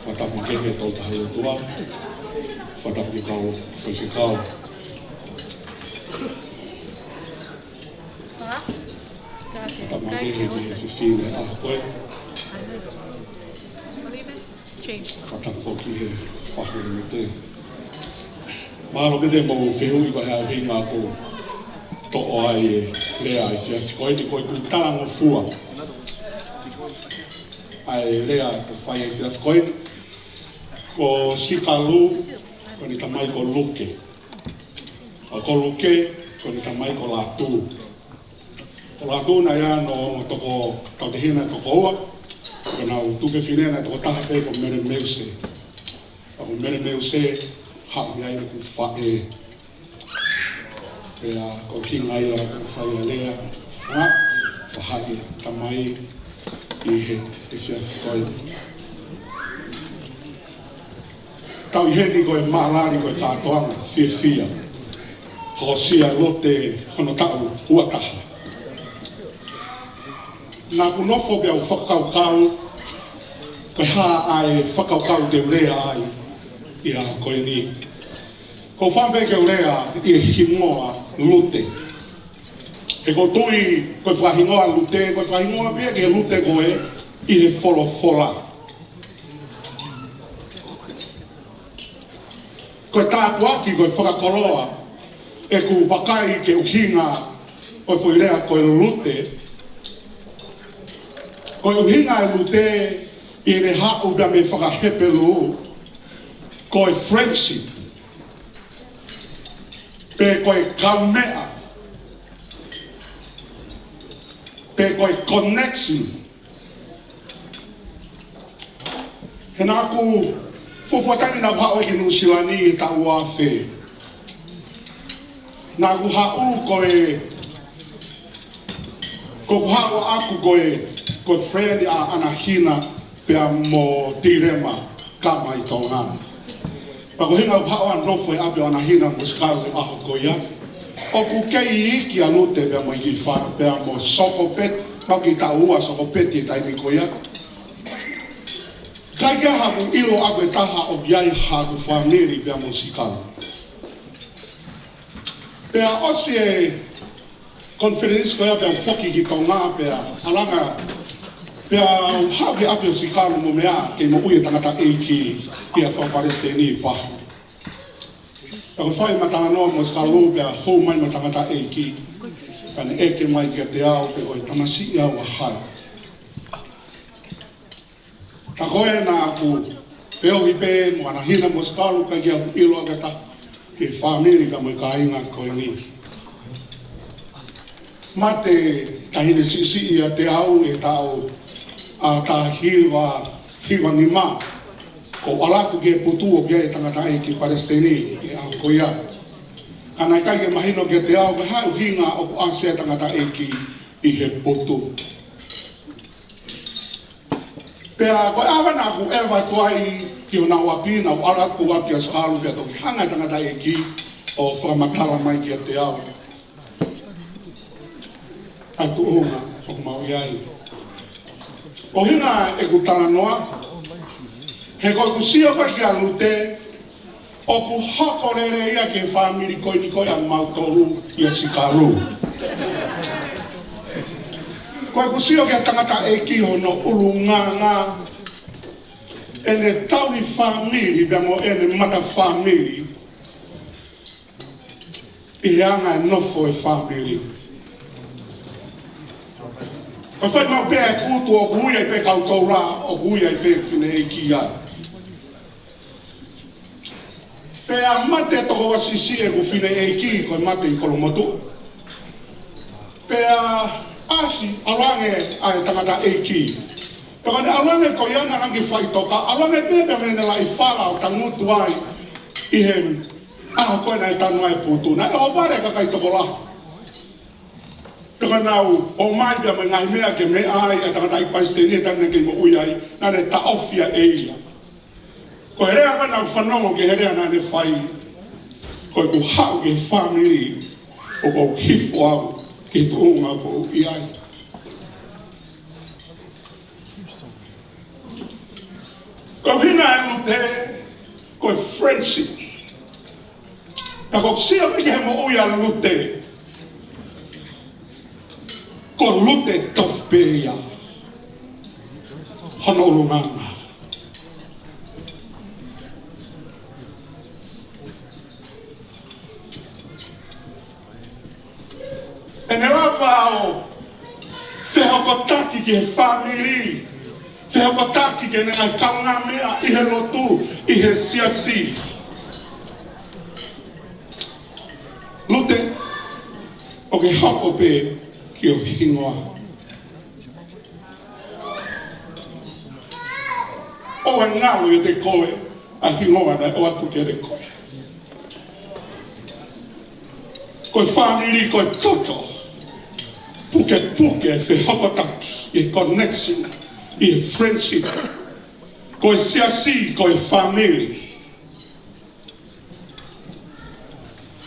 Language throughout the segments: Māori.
whatapu ke he tau tahi o tua, whatapu ke kau whaiwhikau. Whatapu ke he te he whiwhine aha koe. Whatapu whoki he whahuri me te. Mahalo me te mou whihui ko hea hinga ko to'o ai e lea ai whiawhi koe ni koe ku tarango fua. Ai lea ko whai ai whiawhi koe ni ko sikalu ko ni tamai ko luke. Ko luke ko ni tamai ko lātū. Ko lātū na ia no toko tau te hina toko ua. Ko nau tuwhi whine na toko taha pe ko mere meuse. Ko mere meuse hau ni aia ku whae. Pea ko hinga ia ku whae lea. Whahai tamai i he whiawhi koe. Tau i he ni koe maalari koe kātoanga, whia. Hosia lote hono tau huataha. Nā ku nofo bea u whakaukau, koe hā ai whakaukau te urea ai i a koe ni. Ko whambe ke urea i hingoa lute. He ko tui koe whahingoa lute, koe whahingoa pia ke lute koe i he wholofola. Koe tāpu aki koe whakakoloa e ku wakai ke uhinga koe whuirea koe lute. Koe uhinga e lute i re hau bea me whakahepelu koe friendship. Pe koe kaumea. Pe koe connection. He nā ku whawhatani na whao e New Zealand i tau a whē. Nā ku hau koe ko hau aku koe friend a anahina pea mo tirema ka mai tōna. Pa ko hinga hau an nofo e api anahina mo skaru e aho koe ia. O ku kei iki a lute pea mo i wha, pea mo soko pet, pau ki ta ua soko peti e taimi koe ia. Kai kia haku ilo ako e taha o biai haku whaneri pea mo sikalu. Pea osi e conference koe pea whoki ki tau ngā pea alanga pea hau ki api o sikalu mo mea ke mo ui e tangata eiki i a whapareste ni i pahu. Pea ko whai matanga noa mo sikalu pea hou mai ma tangata eiki pea ne eke mai ki a te au pe oi tamasi i au a hai. Ta koe nā aku peo hi pē mo anahina mo sikalu kai kia ilo agata ke whamiri ka mo i ka inga koe ni. Ma te tahine sisi i a te au e tau a ta hiwa ni mā. Ko alaku ke putu o kia e tangata e ki Palestini e au koe ia. Kanai kai ke mahino ke te au ke hau hinga o ase tangata e ki i he putu. Pea koe awa nā ku ewa tuai ki o nā wapina o alaku waki a skalu pia toki hanga tangata e ki o whamatala mai ki a te au. Atu unga o mau iai. O hinga e ku tana noa, he koe ku sia koe ki a lute, o ku hoko rere ia ke whamiri koe ni koe a mautoru i a sikalu. Koe ku sio kia tangata e ki hono ulu ngā e ne tau i whamiri bea mo e ne mata whamiri i anga e nofo e whamiri. Koe whai mau pēa e putu o kuia i pē kautou rā o kuia i pē whine e ki ai. Pēa mate toko wasisi e ku whine e ki koe mate i kolomotu. Pēa asi alange ai tangata eiki. Peka ne alange ko iana rangi whaitoka, alange pepe mene la i whara o tangutu ai i he aho koe na i tanu ai putu. Na e o ware ka kai toko la. Peka nau o mai pia mai ngai mea ke me ai e tangata i Palestini e tangene ke mo ui ai na ne taofia e ia. Ko e rea nau whanongo ke he rea na ne whai ko e ku hau ke family o ko hifo au ki tuunga ko i ai. Ko hina Uia lute ko friendship. Na ko sia me ke mo uia lute. Ko lute tofpeia. Hono lumanga. E ne lavao whehokotaki ke whamiri, whehokotaki ke ne ai kaunga mea i he lotu, i he siasi. Lute, o ke hoko pe ki o hingoa. O e ngalo i te koe, a hingoa na o atu ke re koe. Koe whamiri, koe toto. Puke se hokotaki, e connection, e friendship. Koe siasi, koe family.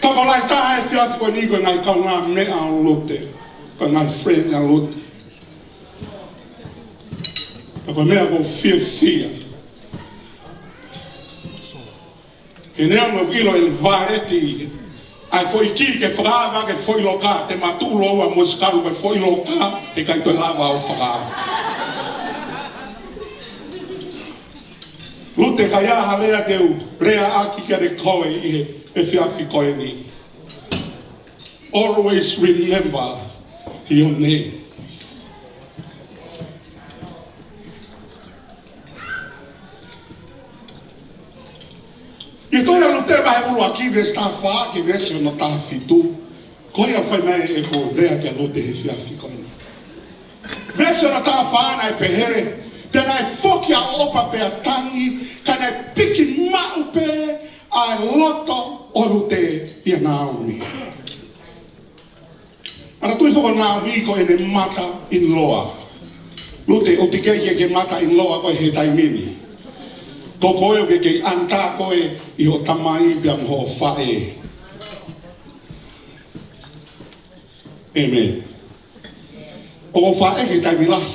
Tako lai ta e fiasi koe ni koe ngai kaunga mea o lote. Koe ngai friend a lote. Tako mea ko fia. E nea no ilo il vareti. Ai foi ki ke frava ke foi loka te matulo a moskalu ke foi loka te kai to lava o frava. Lute kai a halea teu rea aki ke de koe e fiafi koe ni. Always remember your name. E toi alu te vai ulu aki vesta fa ki vese no ta fitu. Koia foi mai e ko rea ke alu te he fiafi koe ni. Vese no ta fa na e pehe. Tena e foki a opa pe a tangi. Kana e piki mau pe a loto olu te i a Naomi. Ana tui foko Naomi ko ene mata in loa. Lute o tike ke mata in loa ko he taimini. Ko koe ke anta koe i o tamai bia mho fae. Amen. O fae ke taimilahi.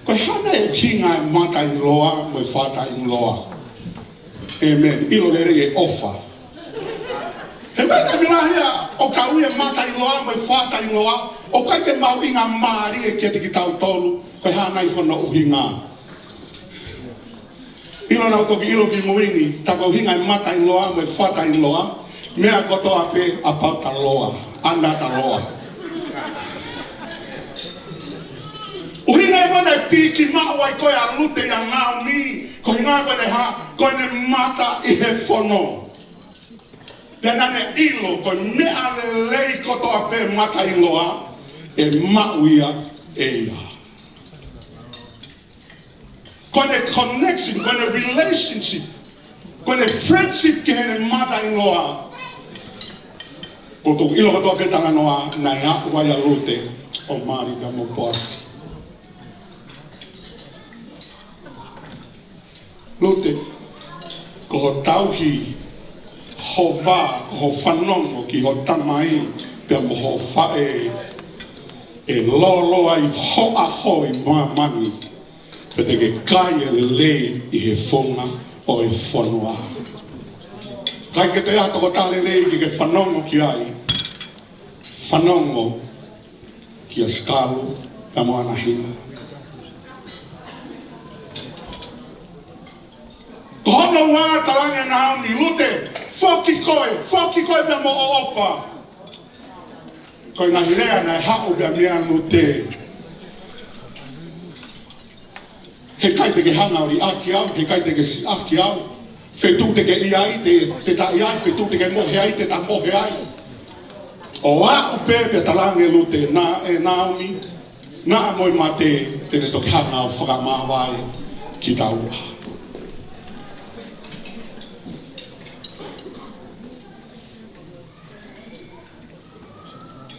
Koe hana e kinga e mata in loa mo e fata in loa. Amen. Ilo lere e ofa. He mai taimilahi a o ka ui e mata in loa mo e fata in loa. O kai ke mau inga maari e kia tiki tau tolu. Koe hana i kona uhinga. Ilo na toki ilo ki muini, tako hinga i mata in loa, me fata in loa, mea kotoa pe a pauta loa, anda ta loa. Uhinga i wana e piki maa wai koe a lute i a Naomi, ko hinga koe ne ha, koe ne mata i he fono. Pena ne ilo, koe mea le lei kotoa pe mata in loa, e mauia e ia. Kone connection, kone relationship, kone friendship ke hene mother-in-law. O tō ilo katoa ke tanga noa, nai haku wai a lute, o maari ka mo poasi. Lute, ko ho tauhi, ho wā, ko ho whanongo ki ho tamai, pia mo ho whae, e lolo ai ho a ho i mua mani. Pete ke kai e lei i he whonga o e whanua. Kai ke te ato ko tāle lei ki ke whanongo ki ai. Whanongo ki a skalu ka moana hina. Ko hono wā talange Naomi lute, whoki koe pia mo o opa. Koe na hilea na e hau pia mea lute. He kai te ke hanga ori aki au, he kai te ke si aki au. Whetu te ke iai, te ta iai, whetu te ke mohe ai, te ta mohe ai. O a upe pe talange lute na e Naomi, na moi mate te ne toke hanga o whakamawai ki taua.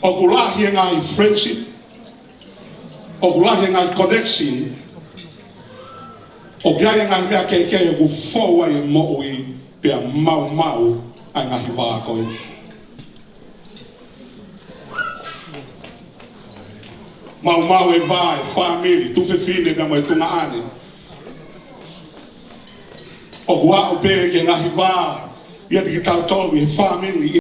O kulahi e ngai friendship, o kulahi e ngai connection, o gai e ngai mea keke e ku fōua e mo'ui pia mau ai ngahi wā koe. Mau e wā e whāmiri, tuwhi whine mea mo e tunga ane. o gua o pe ke ngahi wā ia te ki tautau i he family